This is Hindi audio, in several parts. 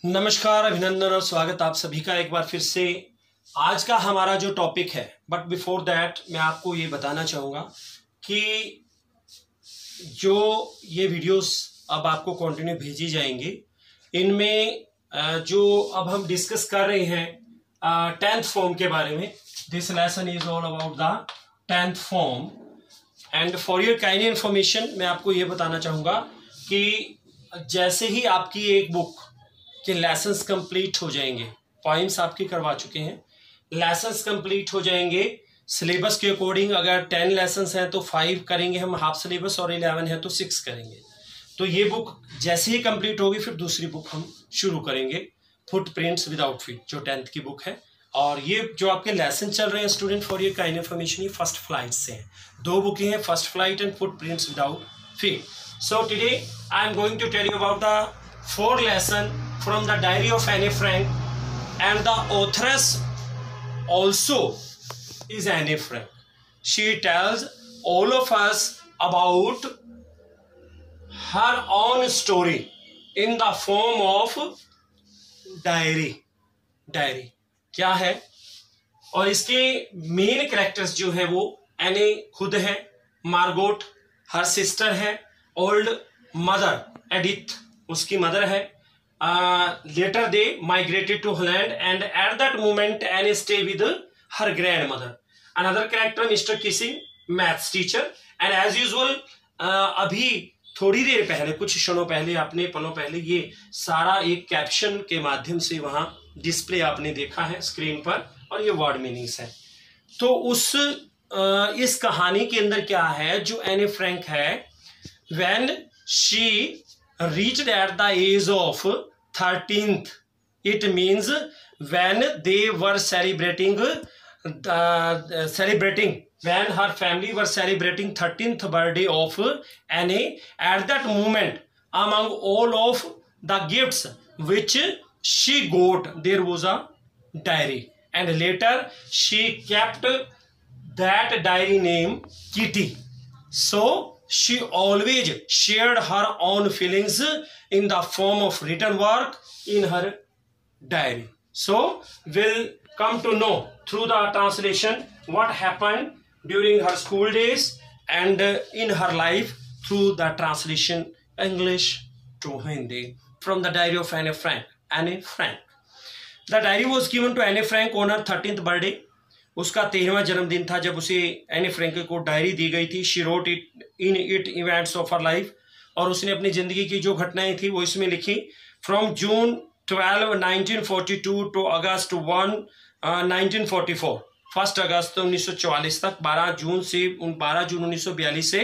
नमस्कार, अभिनंदन और स्वागत आप सभी का एक बार फिर से। आज का हमारा जो टॉपिक है, बट बिफोर दैट मैं आपको ये बताना चाहूँगा कि जो ये वीडियोस अब आपको कंटिन्यू भेजी जाएंगी, इनमें जो अब हम डिस्कस कर रहे हैं 10th फॉर्म के बारे में। This lesson is all about the 10th form and for your kind information मैं आपको ये बताना चाहूँगा कि जैसे ही आपकी एक बुक के लेसन्स कंप्लीट हो जाएंगे, पॉइंट्स आपकी करवा चुके हैं, लेसन्स कंप्लीट हो जाएंगे सिलेबस के अकॉर्डिंग। अगर 10 लेसन्स हैं तो 5 करेंगे हम हाफ सिलेबस, और 11 है तो 6 करेंगे। तो ये बुक जैसे ही कंप्लीट होगी फिर दूसरी बुक हम शुरू करेंगे, फुटप्रिंट्स विदाउट फीट, जो 10th की बुक है। और ये जो आपके लेसन चल रहे हैं student, for your kind information, ये फर्स्ट फ्लाइट से हैं। 2 बुकें हैं, first flight and footprints without feet. So today I am going to tell you about the 4 lesson from the diary of Anne Frank, and the authoress also is Anne Frank. She tells all of us about her own story in the form of diary. Diary क्या है, और इसके मेन कैरेक्टर्स जो है वो एने खुद है, मार्गोट हर सिस्टर है, ओल्ड मदर एडिथ उसकी मदर है। Later they migrated to Holland and at that moment Anne stay with her grandmother. Another character Mr Keesing, maths teacher. And as usual अभी थोड़ी देर पहले, कुछ क्षणों पहले, अपने पलों पहले, ये सारा एक कैप्शन के माध्यम से वहां डिस्प्ले आपने देखा है स्क्रीन पर, और ये वर्ड मीनिंग्स है। तो इस कहानी के अंदर क्या है, जो एने फ्रैंक है, when she reached at the age of 13th, it means when they were celebrating when her family were celebrating 13th birthday of Anne. At that moment, among all of the gifts which she got, there was a diary, and later she kept that diary name Kitty. So she always shared her own feelings in the form of written work in her diary. So we'll come to know through the translation what happened during her school days and in her life through the translation English to Hindi from the diary of Anne Frank. Anne Frank. The diary was given to Anne Frank on her 13th birthday. उसका 13वां जन्मदिन था जब उसे एने फ्रैंक को डायरी दी गई थी। She wrote it in it events of her life, और उसने अपनी जिंदगी की जो घटनाएं थी वो इसमें लिखी। फ्रॉम जून 12, 1942 टू अगस्त 1, 1944, 1 अगस्त 1944 तक, 12 जून 1942 से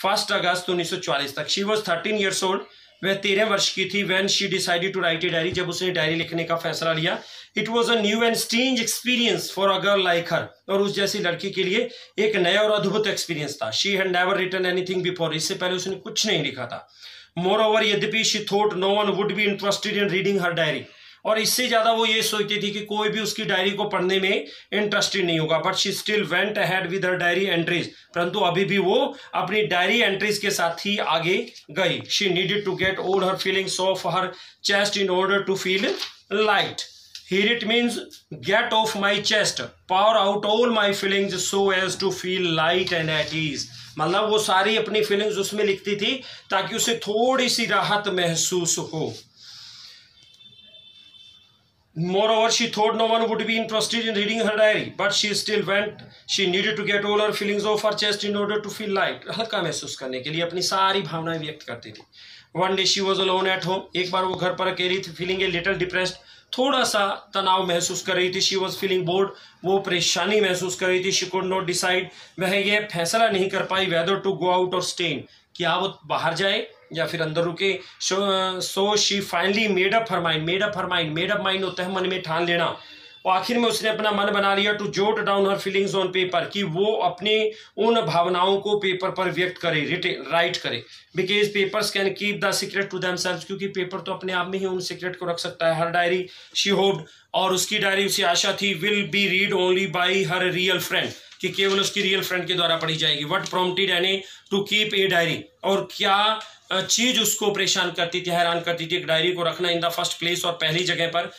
1 अगस्त 1944 तक। शी वॉज 13 years old, वह 13 वर्ष की थी। When she decided to write a diary, जब उसने डायरी लिखने का फैसला लिया। It was a new and strange experience for a girl like her, और उस जैसी लड़की के लिए एक नया और अद्भुत एक्सपीरियंस था। She had never written anything before, इससे पहले उसने कुछ नहीं लिखा था। मोर ओवर, यद्यपि she thought no one would be interested in reading her diary, और इससे ज्यादा वो ये सोचती थी कि कोई भी उसकी डायरी को पढ़ने में इंटरेस्टेड नहीं होगा। But she still went ahead with her diary entries, परंतु अभी भी वो अपनी डायरी एंट्रीज के साथ ही आगे गई। She needed to get all her feelings off her chest in order to feel light. Here it means get off my chest, pour out all my feelings so as to feel light and at ease. मतलब वो सारी अपनी फीलिंग्स उसमें लिखती थी ताकि उसे थोड़ी सी राहत महसूस हो। Moreover, she thought no one would be interested in reading her diary, but she still went. She needed to get all her feelings off her chest in order to feel light. हल्का महसूस करने के लिए अपनी सारी भावनाएं व्यक्त करती थी। One day she was alone at home. एक बार वो घर पर अकेली थी, feeling a little depressed. थोड़ा सा तनाव महसूस कर रही थी। शी वॉज फीलिंग बोर्ड, वो परेशानी महसूस कर रही थी। शी कुड नॉट डिसाइड, वह ये फैसला नहीं कर पाई वेदर टू गो आउट और स्टे इन, क्या वो बाहर जाए या फिर अंदर रुके। So she finally made up her mind होता है मन में ठान लेना। और आखिर में उसने अपना मन बना लिया to jot down her feelings on paper, कि वो अपने उन भावनाओं को पेपर पर व्यक्त करे, राइट करे। Because papers can keep the secret to themselves, क्योंकि पेपर तो अपने आप में ही उन सीक्रेट को रख सकता है। हर डायरी शी होप्ड, और उसकी डायरी उसे आशा थी, will be read only by her real friend, कि केवल उसकी रियल फ्रेंड के द्वारा पढ़ी जाएगी। What prompted any two keep a diary, और क्या चीज उसको परेशान करती थी, हैरान करती थी, एक डायरी को रखना इन द फर्स्ट प्लेस, और पहली जगह पर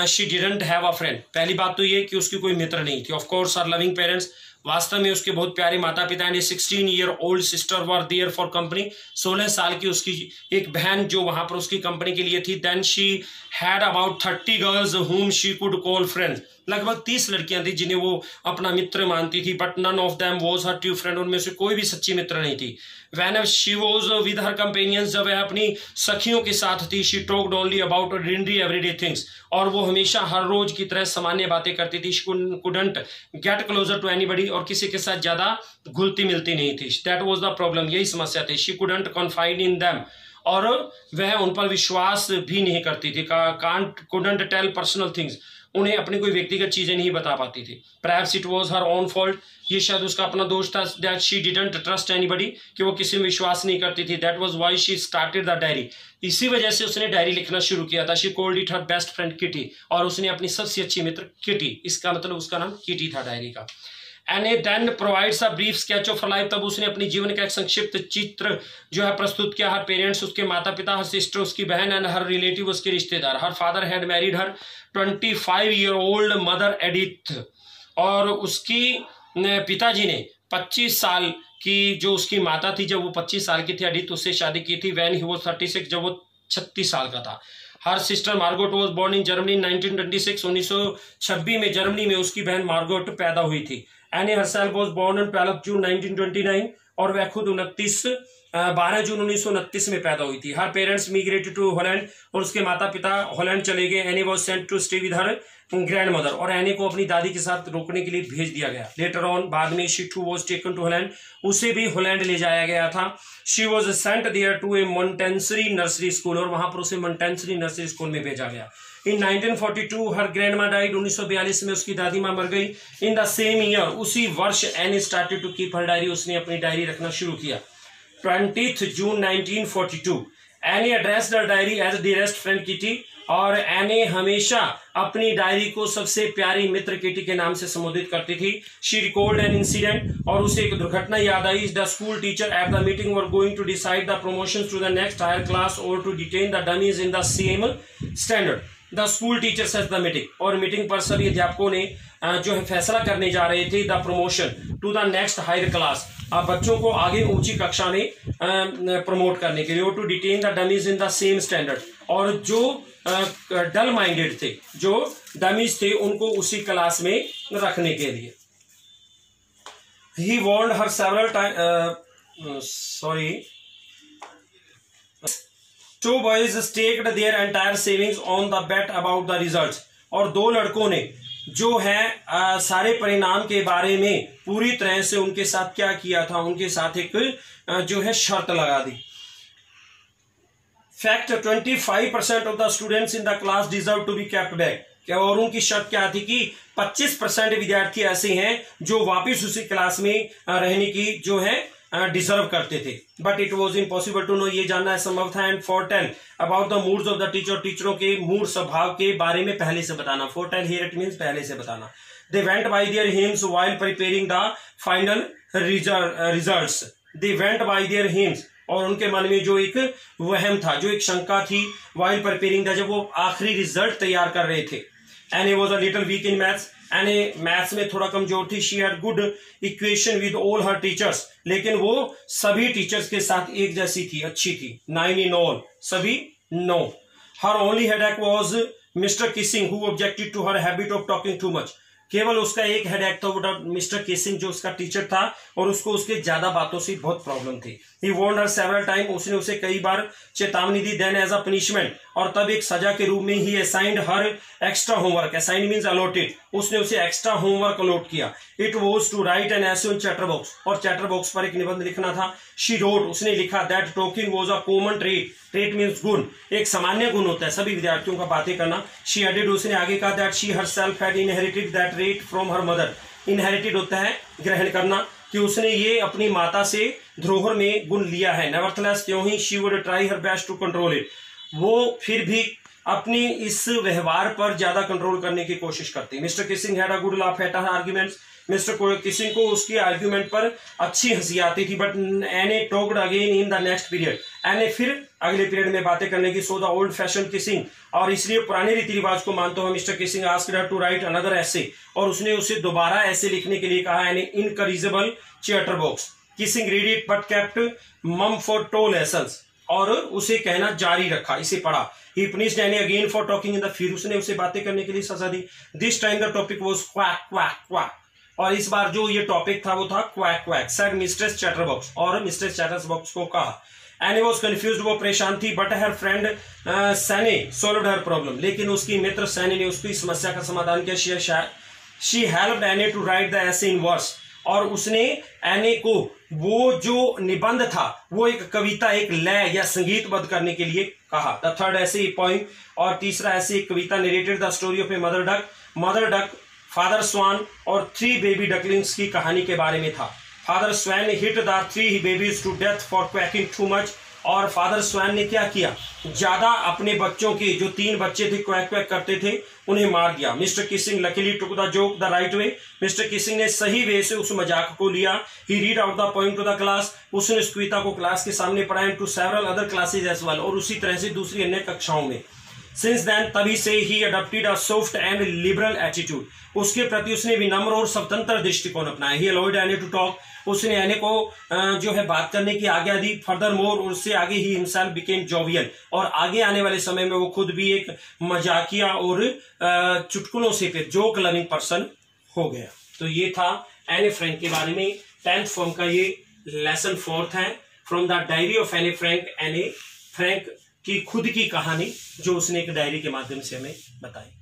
she didn't have a friend. पहली बात तो ये कि उसकी कोई मित्र नहीं थी। Of course her loving parents, वास्तव में उसके बहुत प्यारे माता पिता and 16-year-old sister were there for company. 16 साल की उसकी एक बहन जो वहां पर उसकी कंपनी के लिए थी। Then she had about 30 girls whom she could call friends. लगभग 30 लड़कियां थी जिन्हें वो अपना मित्र मानती थी, but none of them was her true friend. उनमें से कोई भी सच्ची मित्र नहीं थी। When she was with her companions, जब वह अपनी सखियों के साथ थी, she talked only about ordinary everyday things, और वो हमेशा हर रोज की तरह सामान्य बातें करती थी। She couldn't get closer to anybody, और किसी के साथ ज्यादा घुलती मिलती नहीं थी। दैट वाज द प्रॉब्लम, यही समस्या थी। She couldn't confide in them, और वह उन पर विश्वास भी नहीं करती थी। Can't couldn't tell personal things, उन्हें अपनी कोई व्यक्तिगत चीजें नहीं बता पाती थी। Perhaps it was her own fault, ये शायद उसका अपना दोष था। That she didn't trust anybody, कि वो किसी में विश्वास नहीं करती थी। That was why she started the diary, इसी वजह से उसने डायरी लिखना शुरू किया था। She called it her best friend Kitty, और उसने अपनी सबसे अच्छी मित्र किटी, इसका मतलब उसका नाम किटी था डायरी का। And a then provides a brief sketch of life, तब उसने अपनी जीवन का एक संक्षिप्त चित्र जो है प्रस्तुत किया। हर पेरेंट्स, उसके माता पिता, हर सिस्टर, उसकी बहन, एंड हर रिलेटिव, उसके रिश्तेदार। Her father had married her 25-year-old mother Edith, और उसकी पिताजी ने 25 साल की जो उसकी माता थी, जब वो 25 साल की थी, एडिथ, उससे शादी की थी। व्हेन ही वाज 36, जब वो 36 साल का था। Her sister Margot was born in Germany 1926, 1926 में जर्मनी में उसकी बहन मार्गोट पैदा हुई थी। Anne herself was born on 12 June 1929, और वह खुद 12 जून 1929 में पैदा हुई थी। Her parents migrated to Holland, और उसके माता पिता हॉलैंड चले गए। Anne was sent to stay with her grandmother, और एनी को अपनी दादी के साथ रोकने के लिए भेज दिया गया। लेटर ऑन, बाद में, she too was taken to Holland, उसे भी हॉलैंड ले जाया गया था। She was sent there to a Montessori nursery school, और वहां पर उसे मोंटेंसरी नर्सरी स्कूल में भेजा गया। इन 1942 हर ग्रैंडमा डाइड, 1942 में उसकी दादी मां मर गई। इन द सेम ईयर, उसी वर्ष, Anne started to keep her diary, उसने अपनी डायरी रखना शुरू किया। 20 June 1942, Anne addressed the diary as dearest friend Kitty, और एनी हमेशा अपनी डायरी को सबसे प्यारी मित्र किटी के नाम से संबोधित करती थी। शी रिकॉल्ड एन इंसिडेंट, और उसे एक दुर्घटना याद आई। The school teacher at the meeting were going to decide the promotions to the next higher class और to detain the dummies in the same standard. The school teacher says the meeting, और मीटिंग पर सभी अध्यापकों ने जो है फैसला करने जा रहे थे। The promotion to the next higher class, अब बच्चों को आगे ऊंची कक्षा में प्रमोट करने के लिए। और to detain the dummies in the same standard, और जो डल माइंडेड थे, जो डमीज थे, उनको उसी क्लास में रखने के लिए। He warned her several time, Two boys staked their entire savings on the bet about the results, और दो लड़कों ने जो है सारे परिणाम के बारे में पूरी तरह से उनके साथ क्या किया था, उनके साथ एक जो है शर्त लगा दी। Fact 25% of the students in the class deserve to be kept back, क्या, और उनकी शर्त क्या थी कि 25% विद्यार्थी ऐसे हैं जो वापिस उसी क्लास में रहने की जो है डिजर्व करते थे। But it was impossible to know, ये जानना असंभव था। And foretell about the moods of the teacher, टीचरों के मूड स्वभाव के बारे में पहले से बताना। फोरटेल हियर इट मीन्स पहले से बताना। They went by there hymns while preparing the final results, they went by there hymns, और उनके मन में जो एक वहम था, जो एक शंका थी, व्हाइल प्रिपेयरिंग द, जब वो आखिरी रिजल्ट तैयार कर रहे थे। And he was a little week in maths, and maths में थोड़ा कमजोर थी। She had good equation with all her teachers, लेकिन वो सभी टीचर्स के साथ एक जैसी थी, अच्छी थी। 9 in all, सभी 9। Her only headache was mister Keesing who objected to her habit of talking too much, केवल उसका एक हेडेक था, वो मिस्टर किसिंग जो उसका टीचर था, और उसको उसके ज्यादा बातों से बहुत प्रॉब्लम थी। He warned her several time, उसने उसे कई बार चेतावनी दी। देन एज अ पनिशमेंट, और तब एक सजा के रूप में he assigned her extra homework, assigned means allotted, उसने उसे एक्स्ट्रा होमवर्क अलॉट किया। It was to write an essay on chatter box, और चैटर बॉक्स पर एक निबंध लिखना था। शी रोट, उसने लिखा, that talking was a common trait, trait means गुण, एक सामान्य गुण होता है सभी विद्यार्थियों का बातें करना। शी एडेड, उसने आगे कहा, that she herself had inherited that trait from her mother, inherited होता है ग्रहण करना, कि उसने ये अपनी माता से धरोहर में गुण लिया है। नेवरथलेस, त्यों ही, she would try her best to control it, वो फिर भी अपनी इस व्यवहार पर ज्यादा कंट्रोल करने की कोशिश करती। Mister Keesing had a good laugh at her arguments, mister Keesing को उसकी आर्ग्यूमेंट पर अच्छी हंसी आती थी। But Anne talked again in the next period, Anne फिर अगले पीरियड में बातें करने की, so the old fashion Keesing, और इसलिए पुराने रीति रिवाज को मानते हुए mister Keesing asked her to write another essay, और उसने उसे दोबारा ऐसे लिखने के लिए कहा, an incorrigible chatterbox. Keesing read it but kept mum for 2 lessons, और उसे कहना जारी रखा, इसे पढ़ा। He punished Anne again for talking in the, फिर उसने उसे बातें करने के लिए सजा दी। This time the topic was quack quack quack, और इस बार जो ये टॉपिक था वो था quack quack, said Mistress Chatterbox, और मिस्ट्रेस चैटरबॉक्स को कहा। एनी वाज कंफ्यूज्ड, वो परेशान थी, but her friend Saini solved her problem, लेकिन उसकी मित्र सैनी ने उसकी समस्या का समाधान किया। She helped any two right the ऐसे इन वर्स, और उसने एने को वो जो निबंध था वो एक कविता, एक लय या संगीतबद्ध करने के लिए कहा। द थर्ड ऐसे पोइम, और तीसरा ऐसे कविता, narrated the story of a mother duck, father swan और 3 बेबी डकलिंग्स की कहानी के बारे में था। Father swan hit the 3 babies to death for quacking too much, और फादर स्वैन ने क्या किया, ज्यादा अपने बच्चों के, जो 3 बच्चे थे क्वैक क्वैक करते थे, उन्हें मार दिया। Mr Keesing luckily took the joke the right way, Mr Keesing ने सही वे से उस मजाक को लिया। He read out the poem to the class, उसने उस कविता को क्लास के सामने पढ़ाया, to several other classes as well, और उसी तरह से दूसरी अन्य कक्षाओं में। सिंस देन, तभी से he adopted a soft and liberal attitude, उसके प्रति उसने विनम्र और स्वतंत्र दृष्टिकोण अपनाया। He allowed Anne to talk, उसने एने को जो है बात करने की आज्ञा दी। फर्दर मोर, उससे आगे ही हिमसेल्फ बिकेम जोवियल, और आगे आने वाले समय में वो खुद भी एक मजाकिया और चुटकुलों से फिर जोक लविंग पर्सन हो गया। तो ये था एने फ्रैंक के बारे में 10th फॉर्म का ये लेसन 4th है, फ्रॉम द डायरी ऑफ एने फ्रैंक। एने फ्रैंक की खुद की कहानी जो उसने एक डायरी के माध्यम से हमें बताई।